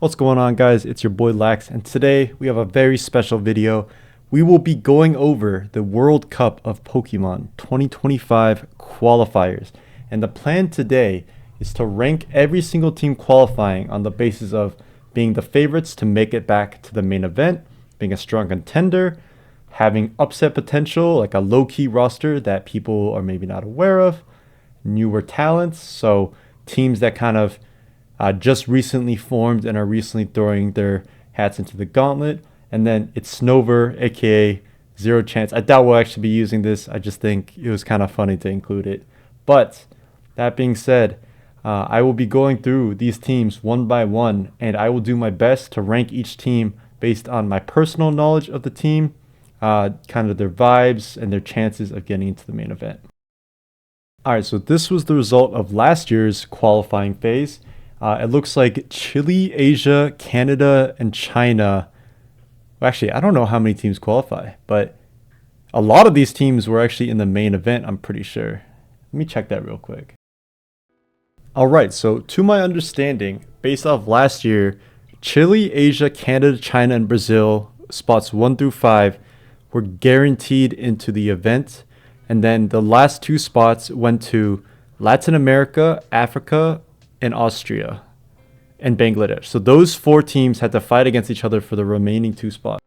What's going on, guys? It's your boy Lax, and today we have a very special video. We will be going over the World Cup of Pokemon 2025 qualifiers, and the plan today is to rank every single team qualifying on the basis of being the favorites to make it back to the main event, being a strong contender, having upset potential, like a low-key roster that people are maybe not aware of, newer talents, so teams that kind of just recently formed and are recently throwing their hats into the gauntlet. And then it's Snover, aka Zero Chance. I doubt we'll actually be using this. I just think it was kind of funny to include it. But that being said, I will be going through these teams one by one, and I will do my best to rank each team based on my personal knowledge of the team, kind of their vibes and their chances of getting into the main event. Alright, so this was the result of last year's qualifying phase. It looks like Chile, Asia, Canada, and China. Well, actually, I don't know how many teams qualify, but a lot of these teams were actually in the main event, I'm pretty sure. Let me check that real quick. Alright, so to my understanding, based off last year, Chile, Asia, Canada, China, and Brazil, spots 1 through 5, were guaranteed into the event. And then the last 2 spots went to Latin America, Africa, and Austria, and Bangladesh. So those 4 teams had to fight against each other for the remaining 2 spots.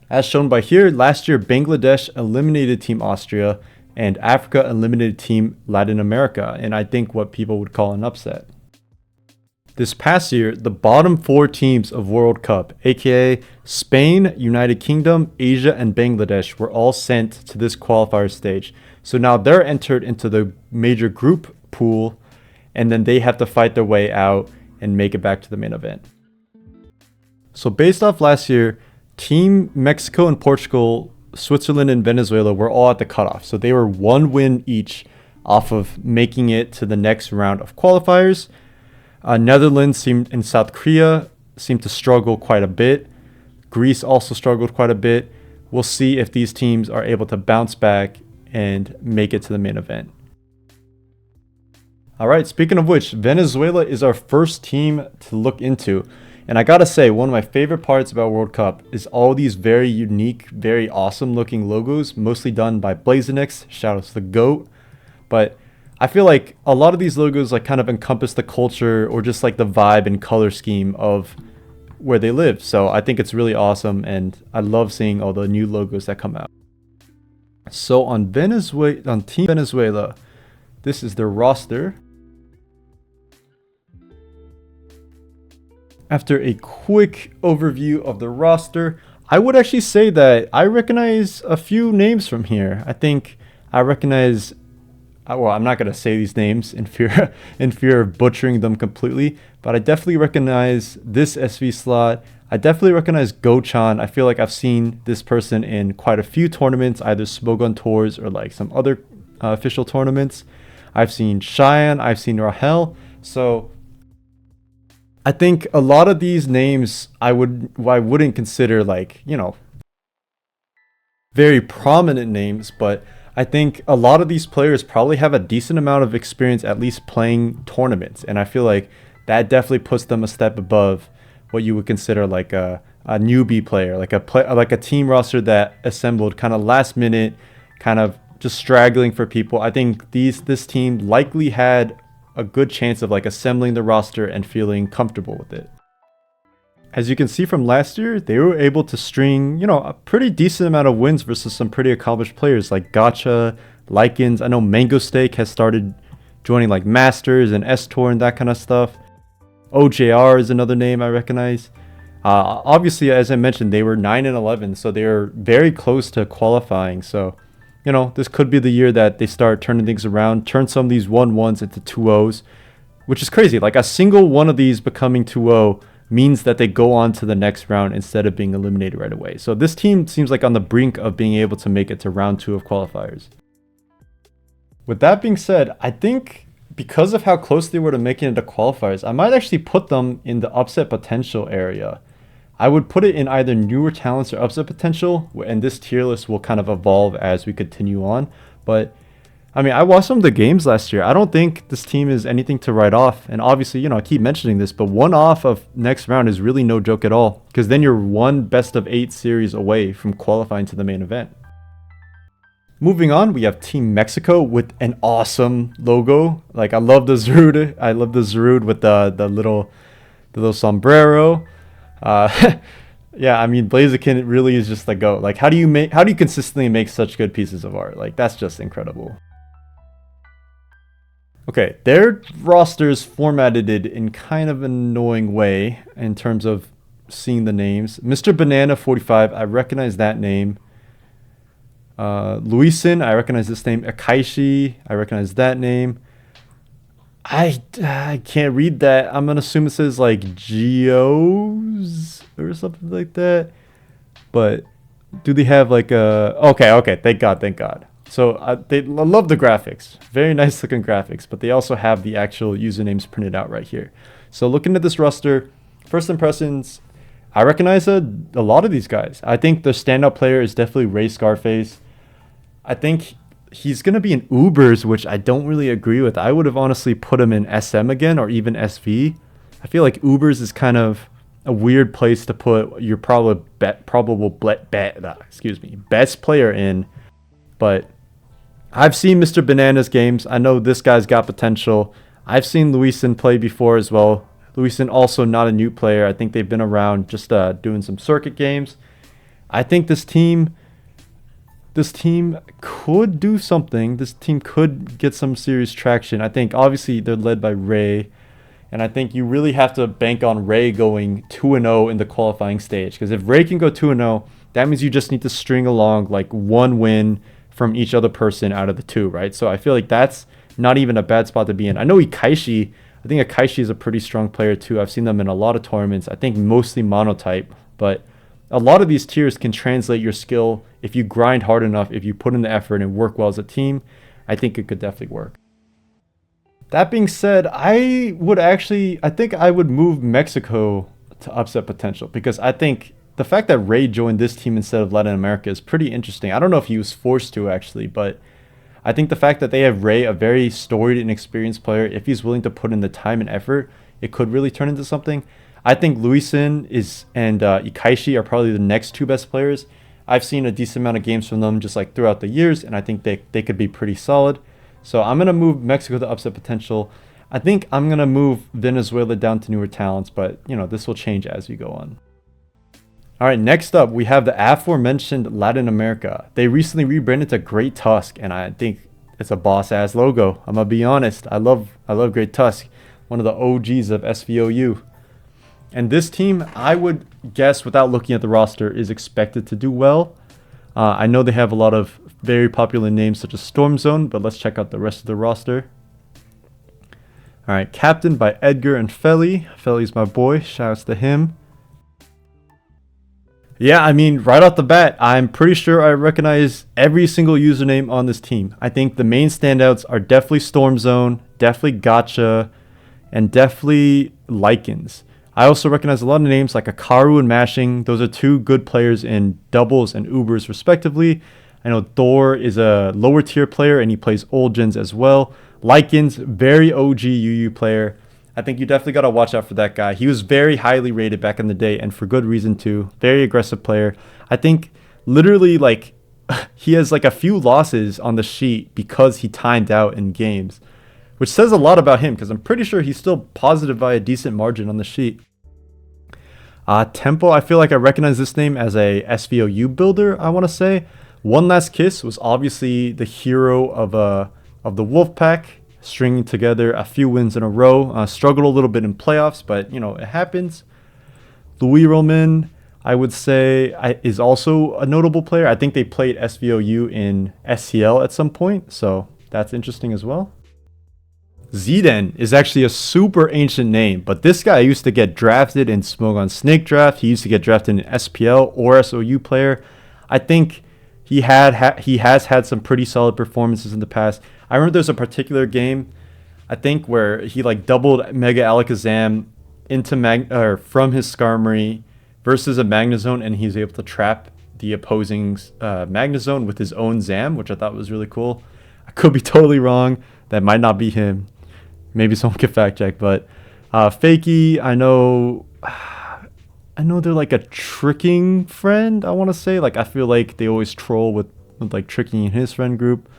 As shown by here, last year Bangladesh eliminated Team Austria and Africa eliminated Team Latin America, and I think what people would call an upset. This past year, the bottom 4 teams of World Cup, aka Spain, United Kingdom, Asia, and Bangladesh, were all sent to this qualifier stage. So now they're entered into the major group pool, and then they have to fight their way out and make it back to the main event. So based off last year, Team Mexico and Portugal, Switzerland and Venezuela were all at the cutoff. So they were 1 win each off of making it to the next round of qualifiers. Netherlands and South Korea seemed to struggle quite a bit. Greece also struggled quite a bit. We'll see if these teams are able to bounce back and make it to the main event. Alright, speaking of which, Venezuela is our first team to look into. And I gotta say, one of my favorite parts about World Cup is all these very unique, very awesome looking logos, mostly done by Blazinix. Shout out to the GOAT. But I feel like a lot of these logos like kind of encompass the culture or just like the vibe and color scheme of where they live. So I think it's really awesome, and I love seeing all the new logos that come out. So on Team Venezuela, this is their roster. After a quick overview of the roster, I would actually say that I recognize a few names from here. I think I recognize, well, I'm not going to say these names in fear of butchering them completely, but I definitely recognize this SV slot. I definitely recognize Gochan. I feel like I've seen this person in quite a few tournaments, either Smogon Tours or like some other official tournaments. I've seen Cheyenne, I've seen Rahel. So I think a lot of these names I wouldn't consider like, you know, very prominent names, but I think a lot of these players probably have a decent amount of experience at least playing tournaments, and I feel like that definitely puts them a step above what you would consider like a newbie player, like a team roster that assembled kind of last minute, kind of just straggling for people. I think this team likely had a good chance of like assembling the roster and feeling comfortable with it. As you can see from last year, they were able to string, you know, a pretty decent amount of wins versus some pretty accomplished players like Gacha, Lycans. I know Mango Steak has started joining like Masters and S-Tour and that kind of stuff. OJR is another name I recognize. Obviously, as I mentioned, they were 9-11, so they were very close to qualifying. So, you know, this could be the year that they start turning things around, turn some of these 1-1s into 2-0s, which is crazy. Like a single one of these becoming 2-0 means that they go on to the next round instead of being eliminated right away. So this team seems like on the brink of being able to make it to round 2 of qualifiers. With that being said, I think because of how close they were to making it to qualifiers, I might actually put them in the upset potential area. I would put it in either newer talents or upset potential, and this tier list will kind of evolve as we continue on. But I mean, I watched some of the games last year. I don't think this team is anything to write off. And obviously, I keep mentioning this, but one off of next round is really no joke at all. Because then you're one best of 8 series away from qualifying to the main event. Moving on, we have Team Mexico with an awesome logo. Like, I love the Zarud. I love the Zarud with the little sombrero. Yeah, I mean, Blaziken really is just the GOAT. Like, how do you consistently make such good pieces of art? Like, that's just incredible. Okay, their roster's formatted it in kind of an annoying way in terms of seeing the names. Mr. Banana 45, I recognize that name. Luisin, I recognize this name. Akaishi, I recognize that name. I can't read that. I'm gonna assume it says like Geos or something like that. But do they have like a... Okay, thank God. So I love the graphics. Very nice looking graphics, but they also have the actual usernames printed out right here. So looking at this roster, first impressions, I recognize a lot of these guys. I think the standout player is definitely Ray Scarface. I think he's going to be in Ubers, which I don't really agree with. I would have honestly put him in SM again or even SV. I feel like Ubers is kind of a weird place to put your best player in. But I've seen Mr. Banana's games. I know this guy's got potential. I've seen Luisin play before as well. Luisin also not a new player. I think they've been around just doing some circuit games. I think this team could do something. This team could get some serious traction. I think obviously they're led by Ray. And I think you really have to bank on Ray going 2-0 in the qualifying stage. Because if Ray can go 2-0, that means you just need to string along like one win from each other person out of the two, right? So I feel like that's not even a bad spot to be in. I know Ikaishi. I think Ikaishi is a pretty strong player too. I've seen them in a lot of tournaments. I think mostly monotype. But a lot of these tiers can translate your skill if you grind hard enough, if you put in the effort and work well as a team. I think it could definitely work. That being said, I think I would move Mexico to upset potential because I think the fact that Ray joined this team instead of Latin America is pretty interesting. I don't know if he was forced to actually, but I think the fact that they have Ray, a very storied and experienced player, if he's willing to put in the time and effort, it could really turn into something. I think Luisin and Ikaishi are probably the next two best players. I've seen a decent amount of games from them just like throughout the years, and I think they could be pretty solid. So I'm going to move Mexico to upset potential. I think I'm going to move Venezuela down to newer talents, but this will change as we go on. All right, next up, we have the aforementioned Latin America. They recently rebranded to Great Tusk, and I think it's a boss-ass logo. I'm going to be honest. I love Great Tusk, one of the OGs of SVOU. And this team, I would guess, without looking at the roster, is expected to do well. I know they have a lot of very popular names such as Storm Zone, but let's check out the rest of the roster. All right, captained by Edgar and Feli. Feli's my boy. Shouts to him. Yeah, I mean, right off the bat, I'm pretty sure I recognize every single username on this team. I think the main standouts are definitely Storm Zone, definitely Gotcha, and definitely Lycans. I also recognize a lot of names like Akaru and Mashing. Those are two good players in doubles and Ubers respectively. I know Thor is a lower tier player and he plays old gens as well. Lycans, very OG UU player. I think you definitely got to watch out for that guy. He was very highly rated back in the day and for good reason too. Very aggressive player. I think literally like he has like a few losses on the sheet because he timed out in games, which says a lot about him because I'm pretty sure he's still positive by a decent margin on the sheet. Tempo, I feel like I recognize this name as a SVOU builder, I want to say. One Last Kiss was obviously the hero of the Wolfpack, stringing together a few wins in a row. Struggled a little bit in playoffs, but it happens. Louis Roman, I would say, is also a notable player. I think they played SVOU in SCL at some point, so that's interesting as well. Zidane is actually a super ancient name, but this guy used to get drafted in Smoke on Snake draft. He used to get drafted in SPL or SOU player. I think he has had some pretty solid performances in the past. I remember there's a particular game, I think, where he like doubled Mega Alakazam into from his Skarmory versus a Magnezone, and he's able to trap the opposing Magnezone with his own Zam, which I thought was really cool. I I could be totally wrong. That might not be him. Maybe someone can fact check, but Fakey, I know they're like a tricking friend, I want to say. Like, I feel like they always troll with like tricking in his friend group.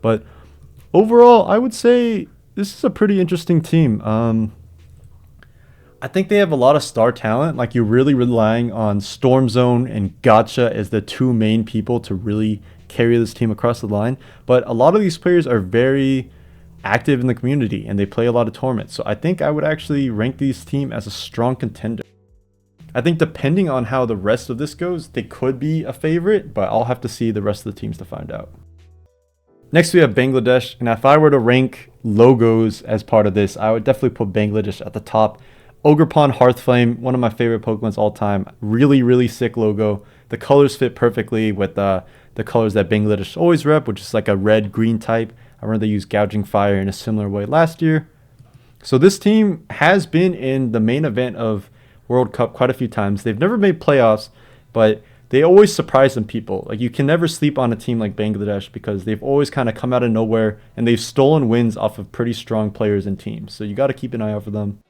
But overall, I would say this is a pretty interesting team. I think they have a lot of star talent. Like, you're really relying on Storm Zone and Gotcha as the two main people to really carry this team across the line. But a lot of these players are very active in the community and they play a lot of tournaments. So I think I would actually rank this team as a strong contender. I think depending on how the rest of this goes, they could be a favorite, but I'll have to see the rest of the teams to find out. Next, we have Bangladesh, and if I were to rank logos as part of this, I would definitely put Bangladesh at the top. Ogerpon Hearthflame, one of my favorite Pokemons all time. Really, really sick logo. The colors fit perfectly with the colors that Bangladesh always rep, which is like a red-green type. I remember they used Gouging Fire in a similar way last year. So this team has been in the main event of World Cup quite a few times. They've never made playoffs, but they always surprise some people. Like, you can never sleep on a team like Bangladesh because they've always kind of come out of nowhere and they've stolen wins off of pretty strong players and teams. So you got to keep an eye out for them.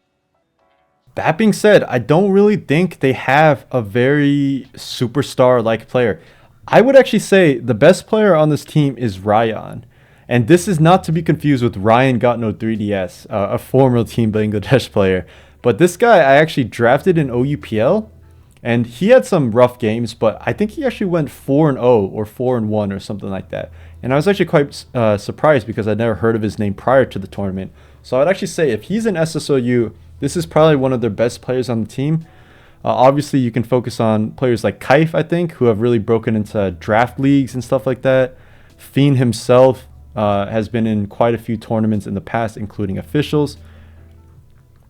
That being said, I don't really think they have a very superstar-like player. I would actually say the best player on this team is Ryan. And this is not to be confused with Ryan Got No 3DS, a former Team Bangladesh player. But this guy I actually drafted in OUPL, and he had some rough games, but I think he actually went 4-0 or 4-1 or something like that. And I was actually quite surprised because I'd never heard of his name prior to the tournament. So I'd actually say if he's in SSOU, this is probably one of their best players on the team. Obviously, you can focus on players like Kaif, I think, who have really broken into draft leagues and stuff like that. Fiend himself has been in quite a few tournaments in the past, including officials.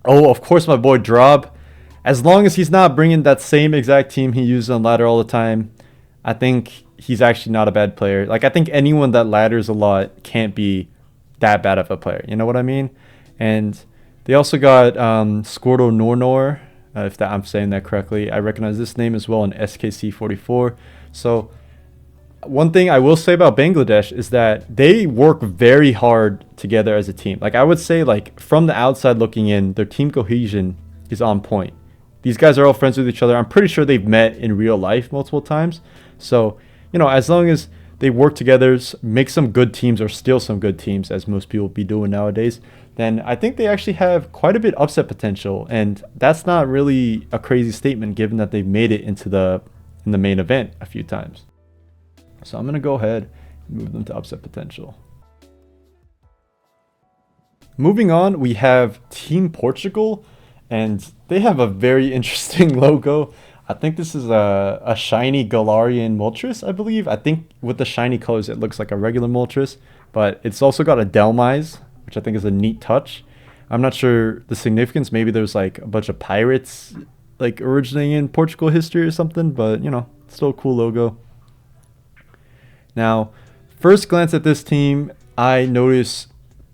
Oh, of course, my boy Drob. As long as he's not bringing that same exact team he used on ladder all the time, I think he's actually not a bad player. Like, I think anyone that ladders a lot can't be that bad of a player. You know what I mean? And they also got Squirtle Nornor, if that I'm saying that correctly. I recognize this name as well in SKC44. So one thing I will say about Bangladesh is that they work very hard together as a team. Like, I would say, like, from the outside looking in, their team cohesion is on point. These guys are all friends with each other. I'm pretty sure they've met in real life multiple times. So, you know, as long as they work together, make some good teams or steal some good teams, as most people be doing nowadays, then I think they actually have quite a bit upset potential. And that's not really a crazy statement given that they've made it into in the main event a few times. So I'm going to go ahead and move them to upset potential. Moving on, we have Team Portugal, and they have a very interesting logo. I think this is a shiny Galarian Moltres, I believe. I think with the shiny colors, it looks like a regular Moltres, but it's also got a Delmise, which I think is a neat touch. I'm not sure the significance. Maybe there's like a bunch of pirates like originating in Portugal history or something, but you know, still a cool logo. Now, first glance at this team, I notice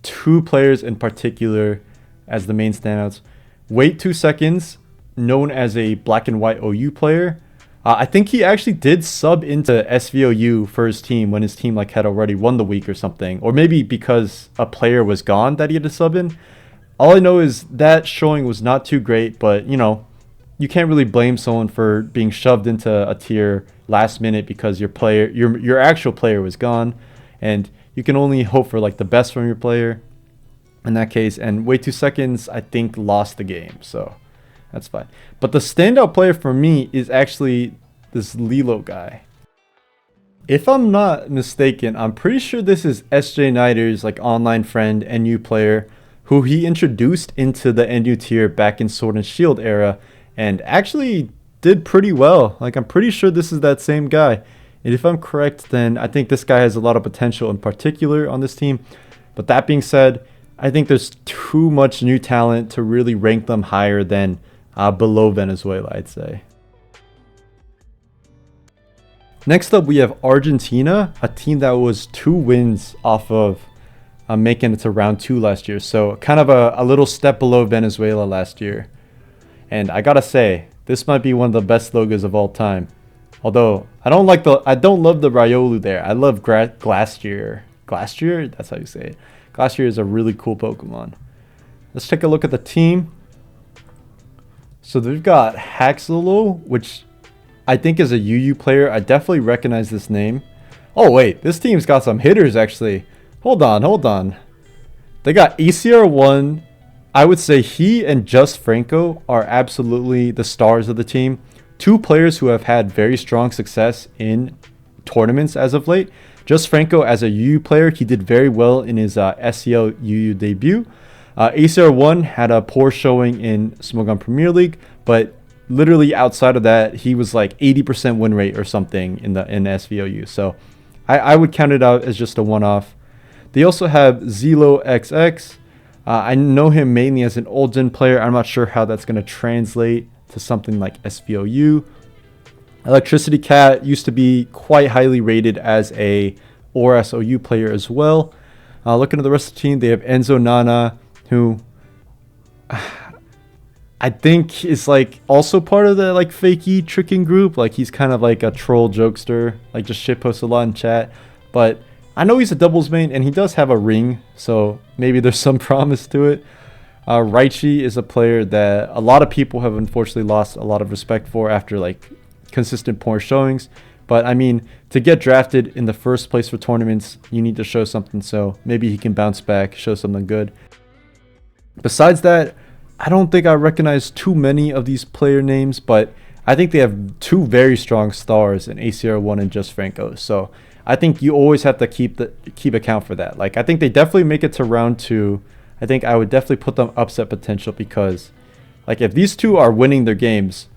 two players in particular as the main standouts. Wait 2 seconds, known as a black and white OU player. I think he actually did sub into SVOU for his team when his team like had already won the week or something. Or maybe because a player was gone that he had to sub in. All I know is that showing was not too great, but you know, you can't really blame someone for being shoved into a tier last minute because your actual player was gone, and you can only hope for like the best from your player in that case. And Wait 2 seconds, I think, lost the game, so that's fine. But the standout player for me is actually this Lilo guy. If I'm not mistaken, I'm pretty sure this is SJ Nider's like online friend NU player who he introduced into the NU tier back in Sword and Shield era and actually did pretty well. Like, I'm pretty sure this is that same guy. And if I'm correct, then I think this guy has a lot of potential in particular on this team. But that being said, I think there's too much new talent to really rank them higher than below Venezuela, I'd say. Next up, we have Argentina, a team that was 2 wins off of making it to round 2 last year. So kind of a little step below Venezuela last year. And I gotta say, this might be one of the best logos of all time. Although I don't love the Riolu there. I love Glastier Glastrier, that's how you say it. Glastrier is a really cool Pokemon. Let's take a look at the team. So they've got Haxolo, which I think is a UU player. I definitely recognize this name. Oh wait, this team's got some hitters actually. Hold on. They got ACR1. I would say he and Just Franco are absolutely the stars of the team. Two players who have had very strong success in tournaments as of late. Just Franco as a UU player, he did very well in his SCL UU debut. ACR1 had a poor showing in Smogon Premier League, but literally outside of that, he was like 80% win rate or something in SVOU. So I would count it out as just a one-off. They also have Zelo XX. I know him mainly as an old gen player. I'm not sure how that's going to translate to something like SVOU. Electricity Cat used to be quite highly rated as a ORSOU player as well. Looking at the rest of the team, they have Enzo Nana, who I think is like also part of the like fakey tricking group. Like he's kind of like a troll jokester, like just shitposts a lot in chat. But I know he's a doubles main and he does have a ring, so maybe there's some promise to it. Raichi is a player that a lot of people have unfortunately lost a lot of respect for after like consistent poor showings. But I mean, to get drafted in the first place for tournaments, you need to show something. So maybe he can bounce back, show something good. Besides that, I don't think I recognize too many of these player names, but I think they have two very strong stars in ACR1 and Just Franco. So I think you always have to keep account for that. Like I think they definitely make it to round 2. I think I would definitely put them upset potential because like if these two are winning their games,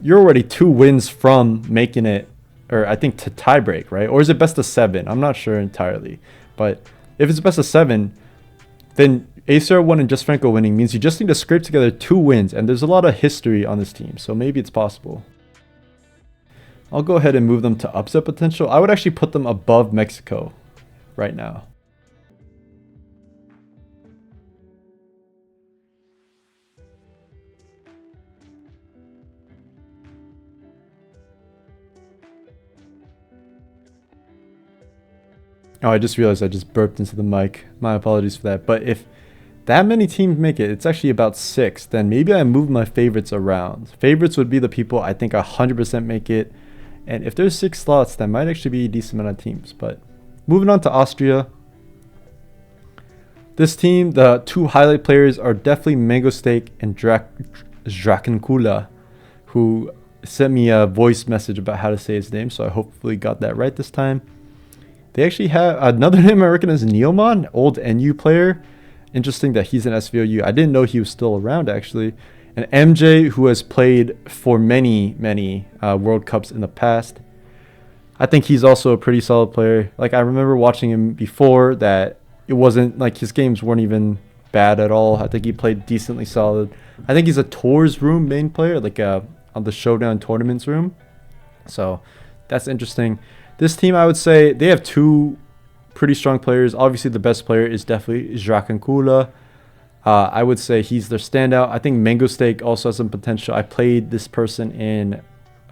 you're already 2 wins from making it, or I think to tie break, right? Or is it best of 7? I'm not sure entirely. But if it's best of 7, then ACR1 and Just Franco winning means you just need to scrape together 2 wins, and there's a lot of history on this team, so maybe it's possible. I'll go ahead and move them to upset potential. I would actually put them above Mexico right now. Oh, I just realized I just burped into the mic. My apologies for that. But if that many teams make it, it's actually about 6, then maybe I move my favorites around. Favorites would be the people I think 100% make it. And if there's 6 slots, that might actually be a decent amount of teams. But moving on to Austria. This team, the 2 highlight players are definitely Mango Steak and Drakenkula, who sent me a voice message about how to say his name. So I hopefully got that right this time. They actually have another name I reckon is Neomon, old NU player. Interesting that he's an SVOU. I didn't know he was still around actually. And MJ, who has played for many World Cups in the past. I think he's also a pretty solid player. Like I remember watching him before that it wasn't like his games weren't even bad at all. I think he played decently solid. I think he's a Tours room main player, like on the Showdown tournaments room. So that's interesting. This team, I would say, they have 2 pretty strong players. Obviously, the best player is definitely Drakenkula. I would say he's their standout. I think Mango Steak also has some potential. I played this person in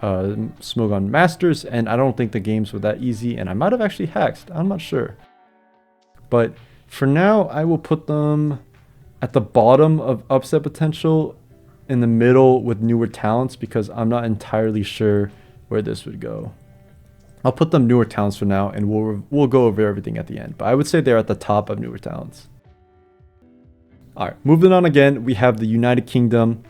Smogon Masters, and I don't think the games were that easy. And I might have actually hacked. I'm not sure. But for now, I will put them at the bottom of upset potential, in the middle with newer talents, because I'm not entirely sure where this would go. I'll put them newer talents for now, and we'll go over everything at the end. But I would say they're at the top of newer talents. All right, moving on again, we have the United Kingdom.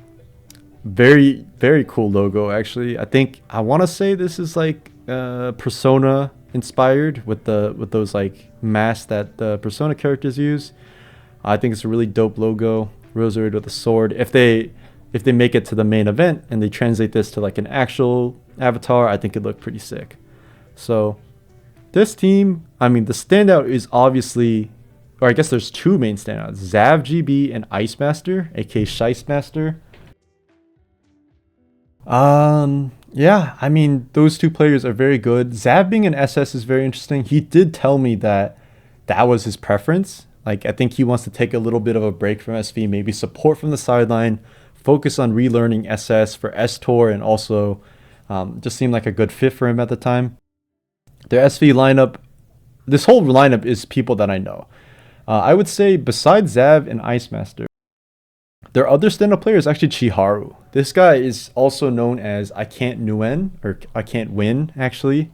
Very, very cool logo, actually. I want to say this is like Persona inspired with those like masks that the Persona characters use. I think it's a really dope logo. Rosary with a sword. If they make it to the main event and they translate this to like an actual avatar, I think it'd look pretty sick. So this team, I mean, the standout is obviously, or I guess there's 2 main standouts, Zav GB and Ice Master, aka Shice Master. Yeah, I mean, those 2 players are very good. Zav being an SS is very interesting. He did tell me that was his preference. Like, I think he wants to take a little bit of a break from SV, maybe support from the sideline, focus on relearning SS for S-Tour, and also just seemed like a good fit for him at the time. Their SV lineup this whole lineup is people that I know. I would say besides Zav and Ice Master, their other stand-up player is actually Chiharu. This guy is also known as I Can't Nguyen, or I Can't Win, actually.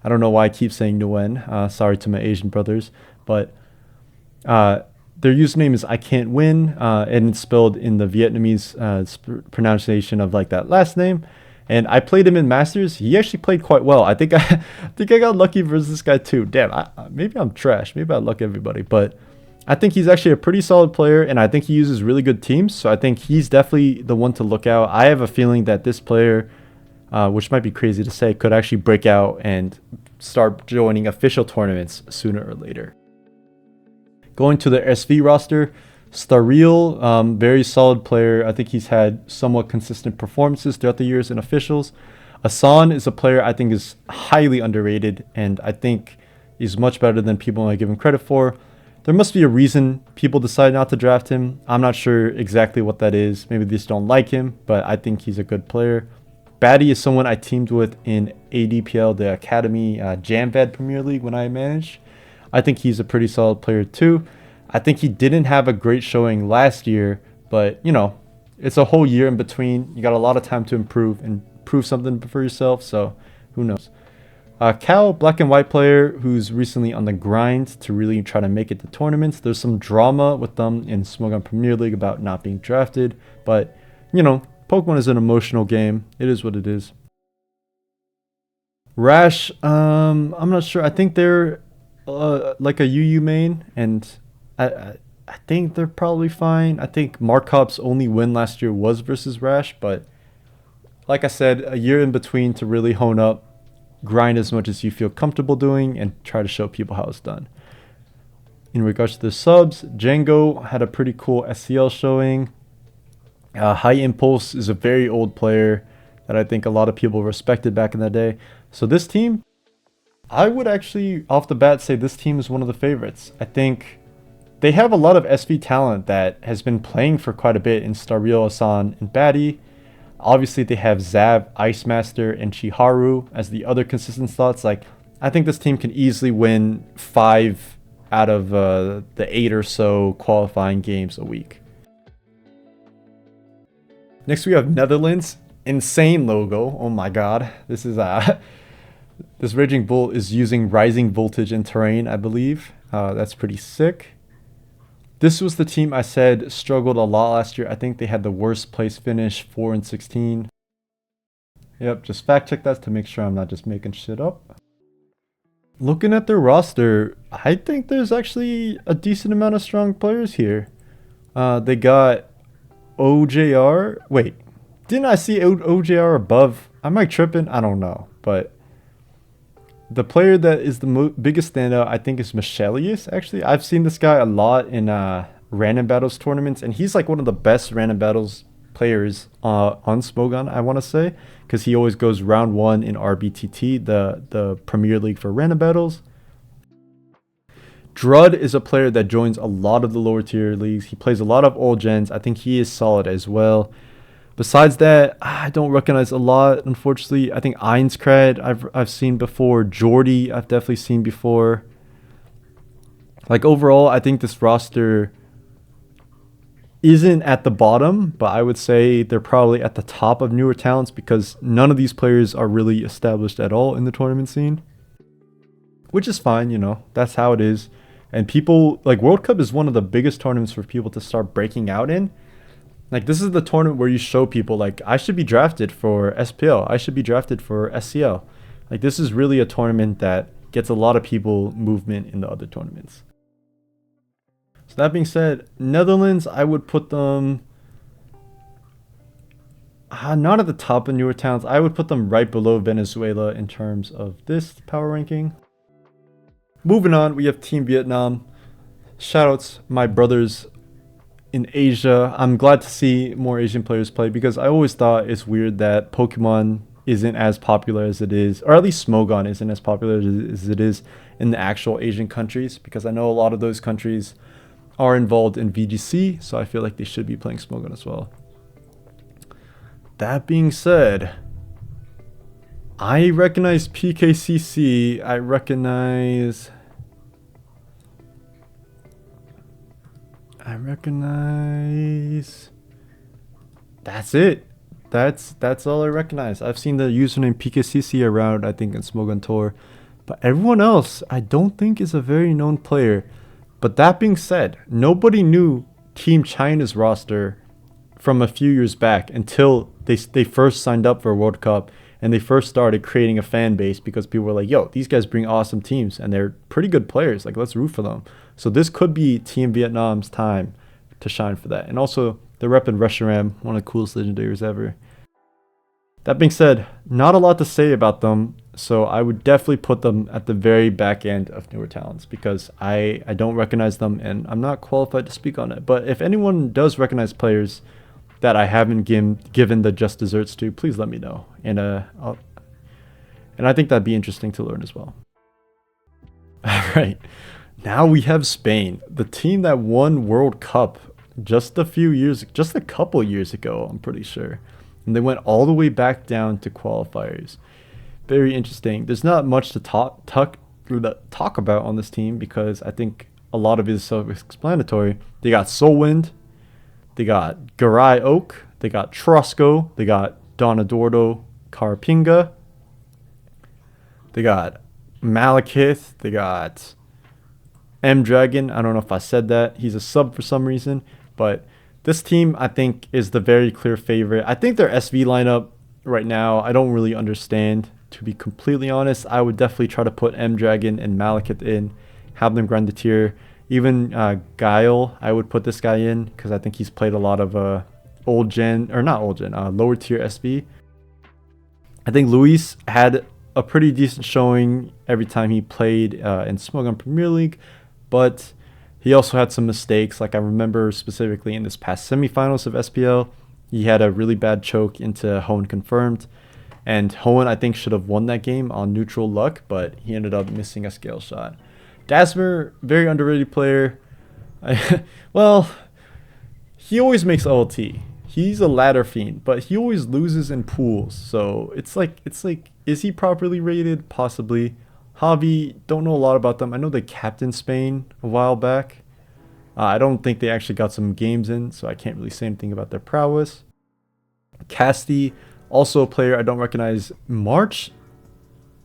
I don't know why I keep saying Nguyen. Sorry to my Asian brothers. But their username is I Can't Win, and it's spelled in the Vietnamese pronunciation of like that last name. And I played him in Masters. He actually played quite well. I think I think I got lucky versus this guy too. Damn, maybe I'm trash. Maybe I luck everybody. But I think he's actually a pretty solid player, and I think he uses really good teams. So I think he's definitely the one to look out. I have a feeling that this player, which might be crazy to say, could actually break out and start joining official tournaments sooner or later. Going to the SV roster, Starreal, very solid player. I think he's had somewhat consistent performances throughout the years in officials. Asan is a player I think is highly underrated, and I think he's much better than people might give him credit for. There must be a reason people decide not to draft him. I'm not sure exactly what that is. Maybe they just don't like him, but I think he's a good player. Batty is someone I teamed with in ADPL, the Academy JamVed Premier League when I managed. I think he's a pretty solid player too. I think he didn't have a great showing last year, but you know, it's a whole year in between. You got a lot of time to improve and prove something for yourself, so who knows. Cal, black and white player who's recently on the grind to really try to make it to tournaments. There's some drama with them in Smogon Premier League about not being drafted, but you know, Pokemon is an emotional game. It is what it is. Rash, I'm not sure. I think they're like a UU main, and I think they're probably fine. I think Markov's only win last year was versus Rash, but like I said, a year in between to really hone up, grind as much as you feel comfortable doing, and try to show people how it's done. In regards to the subs, Django had a pretty cool SCL showing. High Impulse is a very old player that I think a lot of people respected back in the day. So this team, I would actually off the bat say this team is one of the favorites. I think they have a lot of SV talent that has been playing for quite a bit in Starreal, Asan, and Batty. Obviously, they have Zav, Ice Master, and Chiharu as the other consistent slots. Like, I think this team can easily win 5 out of the 8 or so qualifying games a week. Next, we have Netherlands. Insane logo. Oh my god. This is this Raging Bull is using Rising Voltage and Terrain, I believe. That's pretty sick. This was the team I said struggled a lot last year. I think they had the worst place finish, 4-16. Yep, just fact check that to make sure I'm not just making shit up. Looking at their roster, I think there's actually a decent amount of strong players here. They got OJR. Wait, didn't I see OJR above? Am I tripping? I don't know. But the player that is the biggest standout, I think, is Michelius, actually. I've seen this guy a lot in random battles tournaments, and he's like one of the best random battles players on Smogon, I want to say, because he always goes round 1 in RBTT, the Premier League for random battles. Drud is a player that joins a lot of the lower tier leagues. He plays a lot of old gens. I think he is solid as well. Besides that, I don't recognize a lot, unfortunately. I think Einskred I've seen before. Jordy I've definitely seen before. Like overall, I think this roster isn't at the bottom, but I would say they're probably at the top of newer talents because none of these players are really established at all in the tournament scene. Which is fine, you know, that's how it is. And people, like World Cup is one of the biggest tournaments for people to start breaking out in. Like, this is the tournament where you show people, like, I should be drafted for SPL. I should be drafted for SCL. Like, this is really a tournament that gets a lot of people movement in the other tournaments. So that being said, Netherlands, I would put them not at the top of newer talents. I would put them right below Venezuela in terms of this power ranking. Moving on, we have Team Vietnam. Shoutouts, my brothers in Asia. I'm glad to see more Asian players play because I always thought it's weird that Pokemon isn't as popular as it is, or at least Smogon isn't as popular as it is in the actual Asian countries, because I know a lot of those countries are involved in VGC, so I feel like they should be playing Smogon as well. That being said, I recognize PKCC, I recognize I recognize. That's it. That's all I recognize. I've seen the username PKCC around, I think, in Smogon Tour. But everyone else, I don't think is a very known player. But that being said, nobody knew Team China's roster from a few years back until they first signed up for a World Cup and they first started creating a fan base because people were like, yo, these guys bring awesome teams and they're pretty good players. Like, let's root for them. So this could be Team Vietnam's time to shine for that. And also, they're repping Reshiram, one of the coolest legendaries ever. That being said, not a lot to say about them. So I would definitely put them at the very back end of newer talents because I don't recognize them and I'm not qualified to speak on it. But if anyone does recognize players that I haven't given the just desserts to, please let me know. And I think that'd be interesting to learn as well. All right, now we have Spain, the team that won World Cup just a couple years ago, I'm pretty sure. And they went all the way back down to qualifiers. Very interesting. There's not much to talk about on this team because I think a lot of it is self-explanatory. They got Solwind, they got Garai Oak, they got Trosco, they got Donadordo Carpinga, they got Malekith, they got M Dragon. I don't know if I said that. He's a sub for some reason, but this team I think is the very clear favorite. I think their SV lineup right now, I don't really understand. To be completely honest, I would definitely try to put M Dragon and Malekith in, have them grind the tier. Even Guile, I would put this guy in because I think he's played a lot of lower tier SV. I think Luis had a pretty decent showing every time he played in Smogon Premier League, but he also had some mistakes. Like I remember specifically in this past semifinals of SPL, he had a really bad choke into Hoenn Confirmed. And Hoenn, I think, should have won that game on neutral luck, but he ended up missing a scale shot. Dasmer, very underrated player. Well, he always makes LT. He's a ladder fiend, but he always loses in pools. So it's like, is he properly rated? Possibly. Javi, don't know a lot about them. I know they captained Spain a while back. I don't think they actually got some games in, so I can't really say anything about their prowess. Casti, also a player I don't recognize. March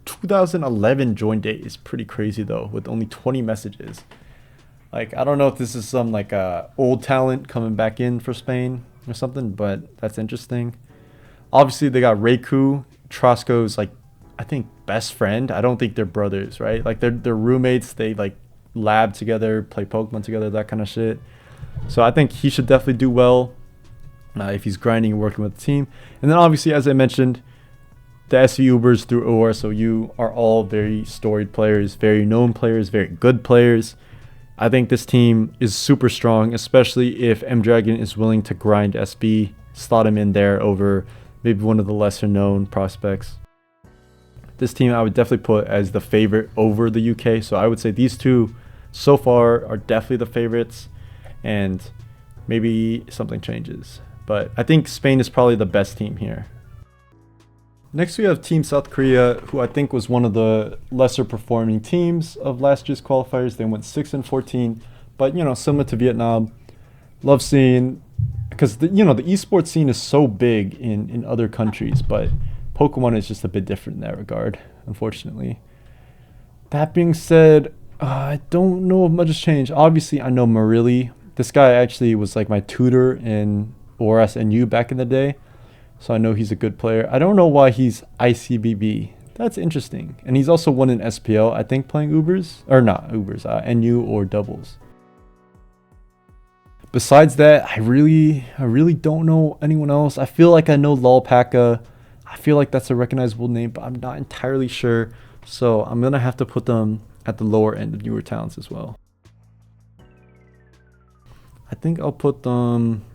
2011 join date is pretty crazy though, with only 20 messages. Like, I don't know if this is some like old talent coming back in for Spain or something, but that's interesting. Obviously, they got Reiku, Trosco's like, I think, best friend. I don't think they're brothers, right? Like they're roommates. They like lab together, play Pokemon together, that kind of shit. So I think he should definitely do well if he's grinding and working with the team. And then obviously, as I mentioned, the SV Ubers through ORSOU are all very storied players, very known players, very good players. I think this team is super strong, especially if M Dragon is willing to grind SB, slot him in there over maybe one of the lesser known prospects. This team I would definitely put as the favorite over the UK. So I would say these two so far are definitely the favorites, and maybe something changes. But I think Spain is probably the best team here. Next we have Team South Korea, who I think was one of the lesser performing teams of last year's qualifiers. They went 6-14, but you know, similar to Vietnam. Love seeing, because the esports scene is so big in other countries, but Pokemon is just a bit different in that regard, unfortunately. That being said, I don't know if much has changed. Obviously, I know Marilli. This guy actually was like my tutor in ORS and U back in the day, so I know he's a good player. I don't know why he's ICBB. That's interesting. And he's also won an SPL, I think, playing Ubers. Or not Ubers, NU or doubles. Besides that, I really don't know anyone else. I feel like I know Lolpaka. I feel like that's a recognizable name, but I'm not entirely sure. So I'm going to have to put them at the lower end of newer talents as well. I think I'll put them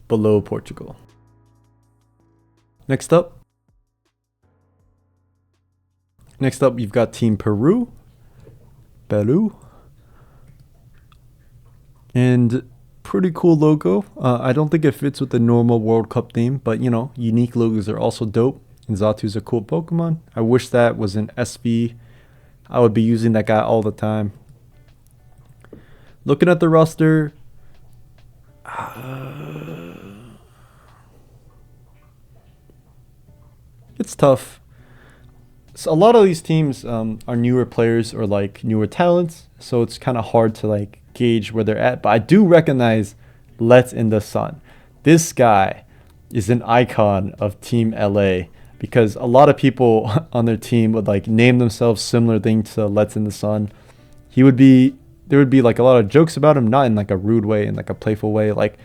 below Portugal. Next up, you've got Team Peru. And pretty cool logo. I don't think it fits with the normal World Cup theme, but you know, unique logos are also dope. And Xatu's a cool Pokemon. I wish that was an SV. I would be using that guy all the time. Looking at the roster, it's tough. So a lot of these teams are newer players or like newer talents, so it's kind of hard to like gauge where they're at. But I do recognize Let's in the Sun. This guy is an icon of Team LA because a lot of people on their team would like name themselves similar things to Let's in the Sun. There would be like a lot of jokes about him, not in like a rude way, in like a playful way, like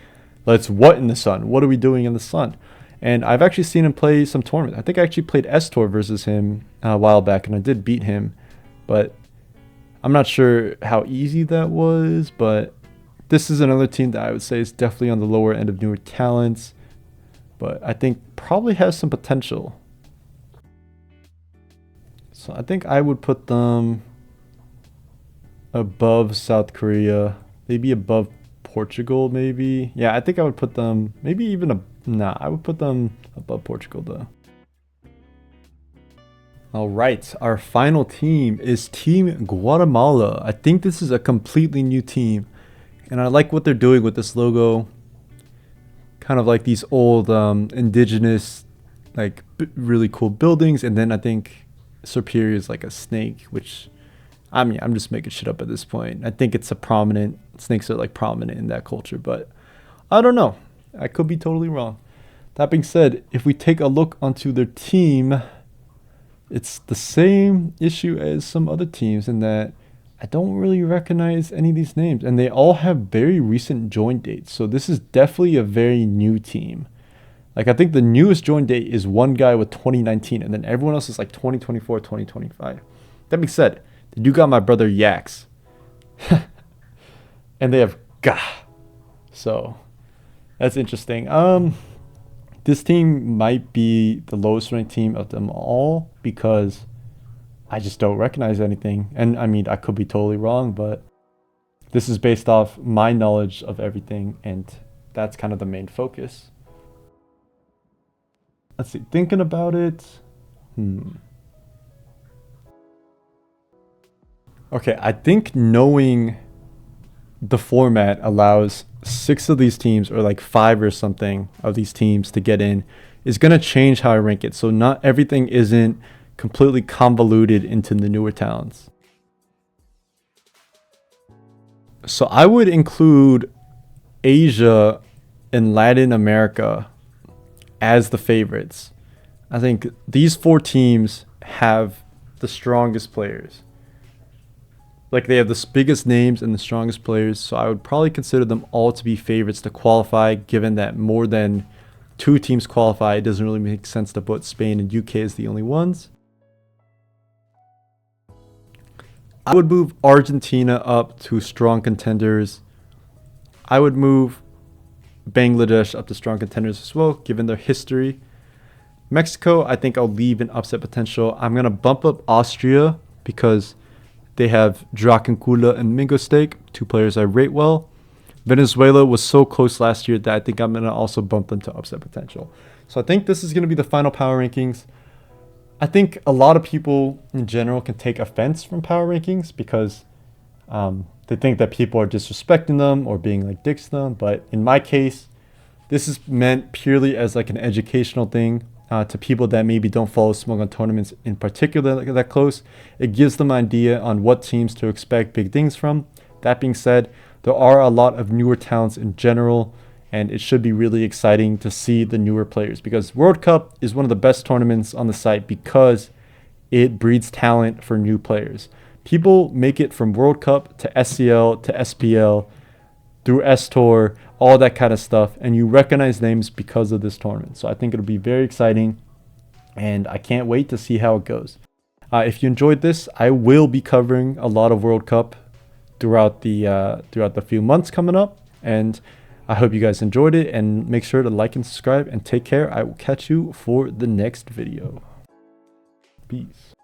let's what in the sun? What are we doing in the sun? And I've actually seen him play some tournaments. I think I actually played S-Tour versus him a while back, and I did beat him. But I'm not sure how easy that was. But this is another team that I would say is definitely on the lower end of newer talents. But I think probably has some potential. So I think I would put them above South Korea. Maybe above Portugal, maybe. Yeah, I think I would put them maybe even I would put them above Portugal though. All right, our final team is Team Guatemala. I think this is a completely new team, and I like what they're doing with this logo. Kind of like these old indigenous, like really cool buildings, and then I think Superior is like a snake, which I mean, I'm just making shit up at this point. I think it's a prominent, snakes are like prominent in that culture, but I don't know. I could be totally wrong. That being said, if we take a look onto their team, it's the same issue as some other teams in that I don't really recognize any of these names, and they all have very recent join dates. So this is definitely a very new team. Like I think the newest join date is one guy with 2019, and then everyone else is like 2024, 2025. That being said, they do got my brother Yax. And they have Gah. So that's interesting. This team might be the lowest ranked team of them all because I just don't recognize anything. And I mean, I could be totally wrong, but this is based off my knowledge of everything, and that's kind of the main focus. Let's see, thinking about it. Okay, I think knowing the format allows 6 of these teams, or like 5 or something of these teams to get in, is going to change how I rank it. So not everything isn't completely convoluted into the newer talents. So I would include Asia and Latin America as the favorites. I think these 4 teams have the strongest players. Like they have the biggest names and the strongest players, so I would probably consider them all to be favorites to qualify, given that more than 2 teams qualify. It doesn't really make sense to put Spain and UK as the only ones. I would move Argentina up to strong contenders. I would move Bangladesh up to strong contenders as well, given their history. Mexico, I think I'll leave an upset potential. I'm going to bump up Austria because they have Drakenkula and Mingo Steak, 2 players I rate well. Venezuela was so close last year that I think I'm going to also bump them to upset potential. So I think this is going to be the final power rankings. I think a lot of people in general can take offense from power rankings because they think that people are disrespecting them or being like dicks to them. But in my case, this is meant purely as like an educational thing. To people that maybe don't follow Smogon tournaments in particular that close. It gives them an idea on what teams to expect big things from. That being said, there are a lot of newer talents in general, and it should be really exciting to see the newer players because World Cup is one of the best tournaments on the site because it breeds talent for new players. People make it from World Cup to SCL to SPL through S-Tour, all that kind of stuff, and you recognize names because of this tournament. So I think it'll be very exciting, and I can't wait to see how it goes. If you enjoyed this, I will be covering a lot of World Cup throughout the few months coming up, and I hope you guys enjoyed it, and make sure to like and subscribe, and take care. I will catch you for the next video. Peace.